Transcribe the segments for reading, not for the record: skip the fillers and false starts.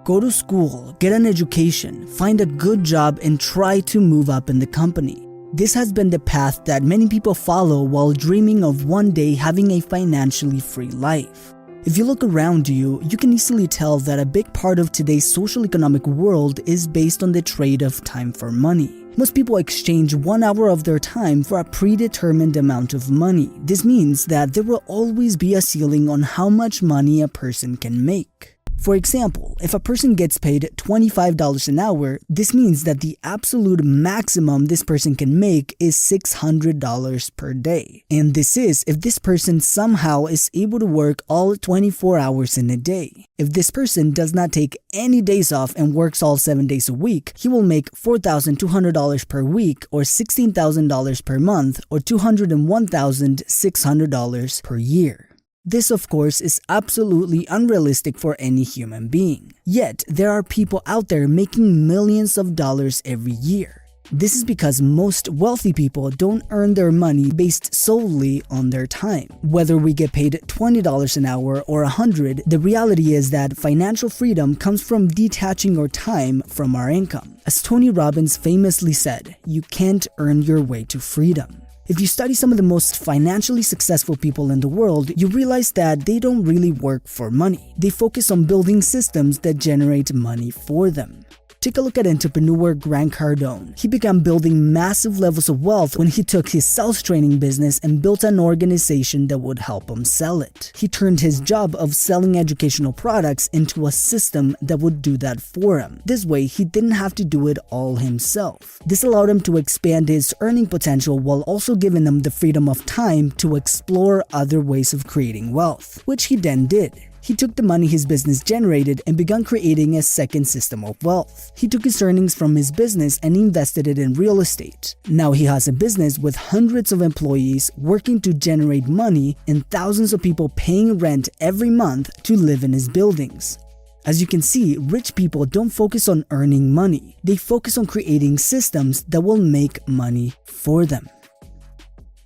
Go to school, get an education, find a good job, and try to move up in the company. This has been the path that many people follow while dreaming of one day having a financially free life. If you look around you, you can easily tell that a big part of today's social economic world is based on the trade of time for money. Most people exchange 1 hour of their time for a predetermined amount of money. This means that there will always be a ceiling on how much money a person can make. For example, if a person gets paid $25 an hour, this means that the absolute maximum this person can make is $600 per day. And this is if this person somehow is able to work all 24 hours in a day. If this person does not take any days off and works all 7 days a week, he will make $4,200 per week, or $16,000 per month, or $201,600 per year. This, of course, is absolutely unrealistic for any human being. Yet, there are people out there making millions of dollars every year. This is because most wealthy people don't earn their money based solely on their time. Whether we get paid $20 an hour or $100, the reality is that financial freedom comes from detaching our time from our income. As Tony Robbins famously said, you can't earn your way to freedom. If you study some of the most financially successful people in the world, you realize that they don't really work for money. They focus on building systems that generate money for them. Take a look at entrepreneur Grant Cardone. He began building massive levels of wealth when he took his sales training business and built an organization that would help him sell it. He turned his job of selling educational products into a system that would do that for him. This way, he didn't have to do it all himself. This allowed him to expand his earning potential while also giving him the freedom of time to explore other ways of creating wealth, which he then did. He took the money his business generated and began creating a second system of wealth. He took his earnings from his business and invested it in real estate. Now he has a business with hundreds of employees working to generate money and thousands of people paying rent every month to live in his buildings. As you can see, rich people don't focus on earning money. They focus on creating systems that will make money for them.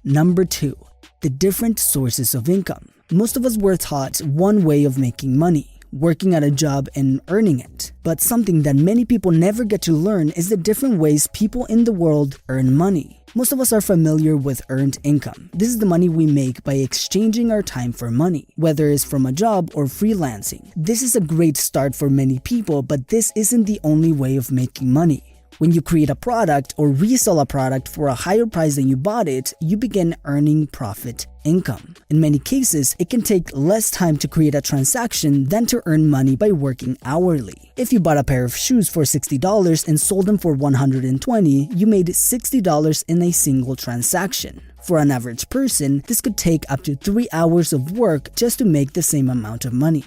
Number 2. The different sources of income. Most of us were taught one way of making money, working at a job and earning it. But something that many people never get to learn is the different ways people in the world earn money. Most of us are familiar with earned income. This is the money we make by exchanging our time for money, whether it's from a job or freelancing. This is a great start for many people, but this isn't the only way of making money. When you create a product or resell a product for a higher price than you bought it, you begin earning profit income. In many cases, it can take less time to create a transaction than to earn money by working hourly. If you bought a pair of shoes for $60 and sold them for $120, you made $60 in a single transaction. For an average person, this could take up to 3 hours of work just to make the same amount of money.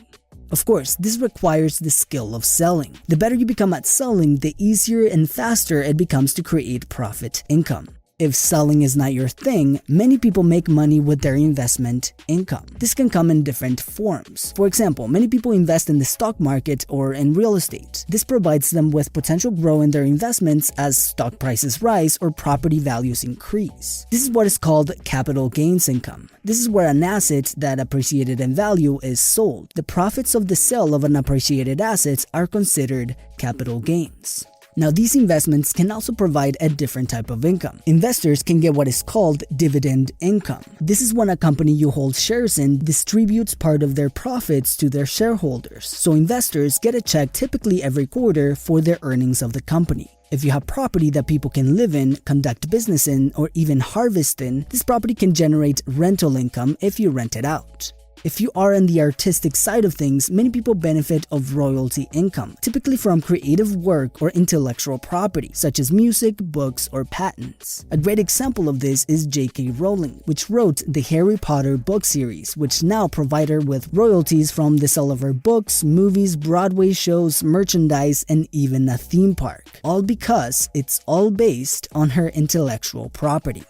Of course, this requires the skill of selling. The better you become at selling, the easier and faster it becomes to create profit income. If selling is not your thing, many people make money with their investment income. This can come in different forms. For example, many people invest in the stock market or in real estate. This provides them with potential growth in their investments as stock prices rise or property values increase. This is what is called capital gains income. This is where an asset that appreciated in value is sold. The profits of the sale of an appreciated asset are considered capital gains. Now, these investments can also provide a different type of income. Investors can get what is called dividend income. This is when a company you hold shares in distributes part of their profits to their shareholders. So investors get a check typically every quarter for their earnings of the company. If you have property that people can live in, conduct business in, or even harvest in, this property can generate rental income if you rent it out. If you are in the artistic side of things, many people benefit of royalty income, typically from creative work or intellectual property, such as music, books, or patents. A great example of this is J.K. Rowling, which wrote the Harry Potter book series, which now provide her with royalties from the sale of her books, movies, Broadway shows, merchandise, and even a theme park. All because it's all based on her intellectual property.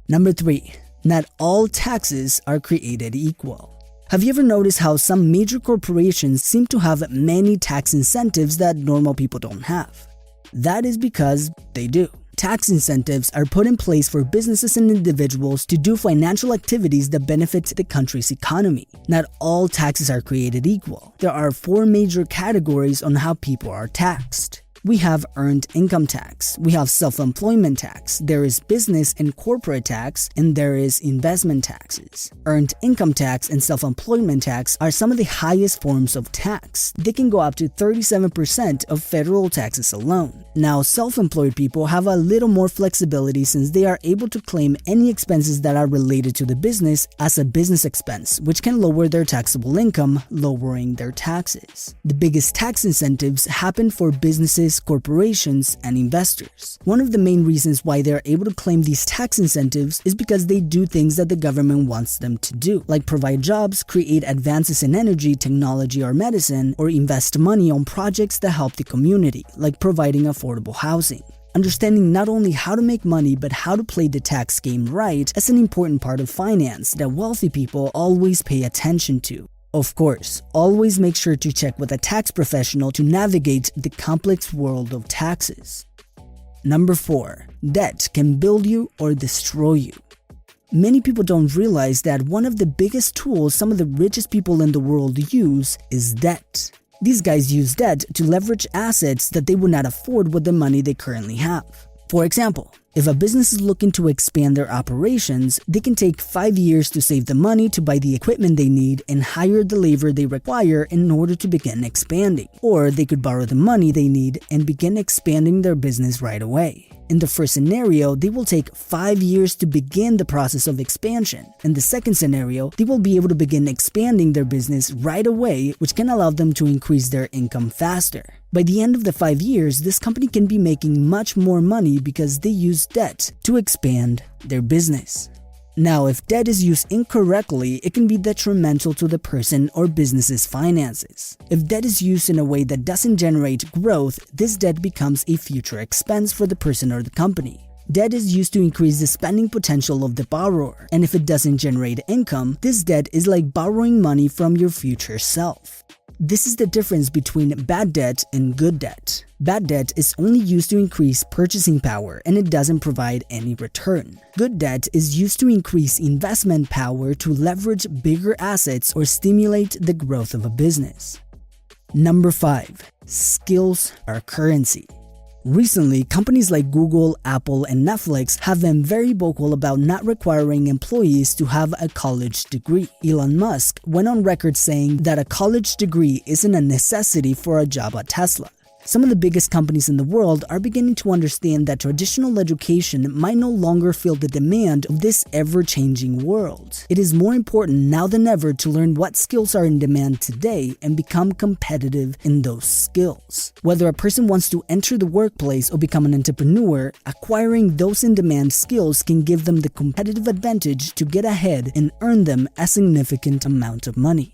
Number 3. Not all taxes are created equal. Have you ever noticed how some major corporations seem to have many tax incentives that normal people don't have? That is because they do. Tax incentives are put in place for businesses and individuals to do financial activities that benefit the country's economy. Not all taxes are created equal. There are 4 major categories on how people are taxed. We have earned income tax, we have self-employment tax, there is business and corporate tax, and there is investment taxes. Earned income tax and self-employment tax are some of the highest forms of tax. They can go up to 37% of federal taxes alone. Now, self-employed people have a little more flexibility since they are able to claim any expenses that are related to the business as a business expense, which can lower their taxable income, lowering their taxes. The biggest tax incentives happen for businesses, corporations, and investors. One of the main reasons why they are able to claim these tax incentives is because they do things that the government wants them to do, like provide jobs, create advances in energy, technology, or medicine, or invest money on projects that help the community, like providing affordable housing. Understanding not only how to make money but how to play the tax game right is an important part of finance that wealthy people always pay attention to. Of course, always make sure to check with a tax professional to navigate the complex world of taxes. Number 4. Debt can build you or destroy you. Many people don't realize that one of the biggest tools some of the richest people in the world use is debt. These guys use debt to leverage assets that they would not afford with the money they currently have. For example, if a business is looking to expand their operations, they can take 5 years to save the money to buy the equipment they need and hire the labor they require in order to begin expanding. Or they could borrow the money they need and begin expanding their business right away. In the first scenario, they will take 5 years to begin the process of expansion. In the second scenario, they will be able to begin expanding their business right away, which can allow them to increase their income faster. By the end of the 5 years, this company can be making much more money because they use debt to expand their business. Now, if debt is used incorrectly, it can be detrimental to the person or business's finances. If debt is used in a way that doesn't generate growth, this debt becomes a future expense for the person or the company. Debt is used to increase the spending potential of the borrower, and if it doesn't generate income, this debt is like borrowing money from your future self. This is the difference between bad debt and good debt. Bad debt is only used to increase purchasing power and it doesn't provide any return. Good debt is used to increase investment power to leverage bigger assets or stimulate the growth of a business. Number 5. Skills are currency. Recently, companies like Google, Apple, and Netflix have been very vocal about not requiring employees to have a college degree. Elon Musk went on record saying that a college degree isn't a necessity for a job at Tesla. Some of the biggest companies in the world are beginning to understand that traditional education might no longer fill the demand of this ever-changing world. It is more important now than ever to learn what skills are in demand today and become competitive in those skills. Whether a person wants to enter the workplace or become an entrepreneur, acquiring those in-demand skills can give them the competitive advantage to get ahead and earn them a significant amount of money.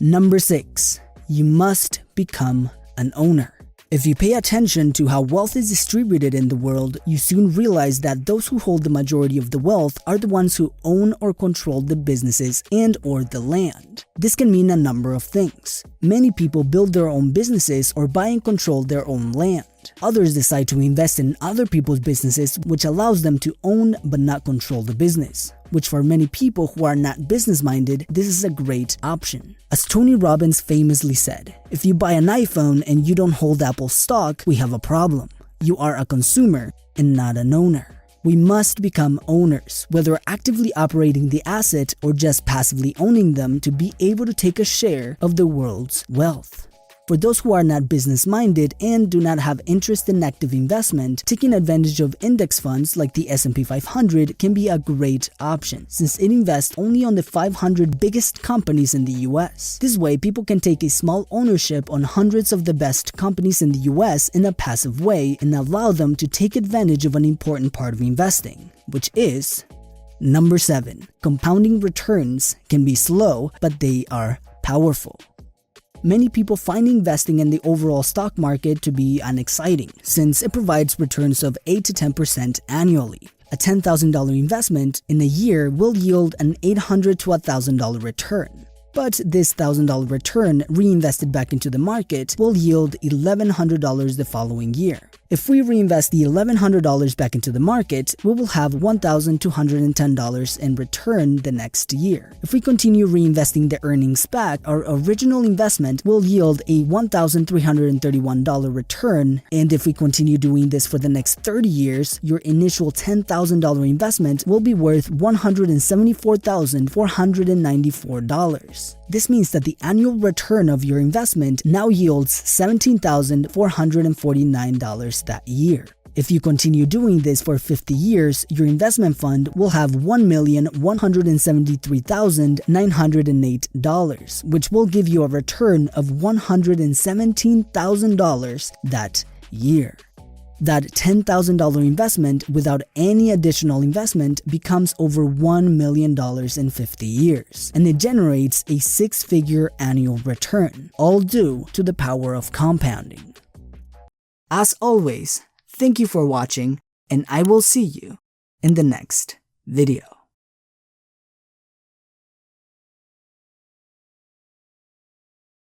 Number 6. You must become an owner. If you pay attention to how wealth is distributed in the world, you soon realize that those who hold the majority of the wealth are the ones who own or control the businesses and/or the land. This can mean a number of things. Many people build their own businesses or buy and control their own land. Others decide to invest in other people's businesses, which allows them to own but not control the business. Which for many people who are not business-minded, this is a great option. As Tony Robbins famously said, if you buy an iPhone and you don't hold Apple stock, we have a problem. You are a consumer and not an owner. We must become owners, whether actively operating the asset or just passively owning them to be able to take a share of the world's wealth. For those who are not business-minded and do not have interest in active investment, taking advantage of index funds like the S&P 500 can be a great option since it invests only on the 500 biggest companies in the US. This way, people can take a small ownership on hundreds of the best companies in the US in a passive way and allow them to take advantage of an important part of investing, which is number 7. Compounding returns can be slow, but they are powerful. Many people find investing in the overall stock market to be unexciting, since it provides returns of 8 to 10% annually. A $10,000 investment in a year will yield an $800 to $1,000 return. But this $1,000 return reinvested back into the market will yield $1,100 the following year. If we reinvest the $1,100 back into the market, we will have $1,210 in return the next year. If we continue reinvesting the earnings back, our original investment will yield a $1,331 return, and if we continue doing this for the next 30 years, your initial $10,000 investment will be worth $174,494. This means that the annual return of your investment now yields $17,449 that year. If you continue doing this for 50 years, your investment fund will have $1,173,908, which will give you a return of $117,000 that year. That $10,000 investment without any additional investment becomes over $1 million in 50 years, and it generates a six-figure annual return, all due to the power of compounding. As always, thank you for watching, and I will see you in the next video.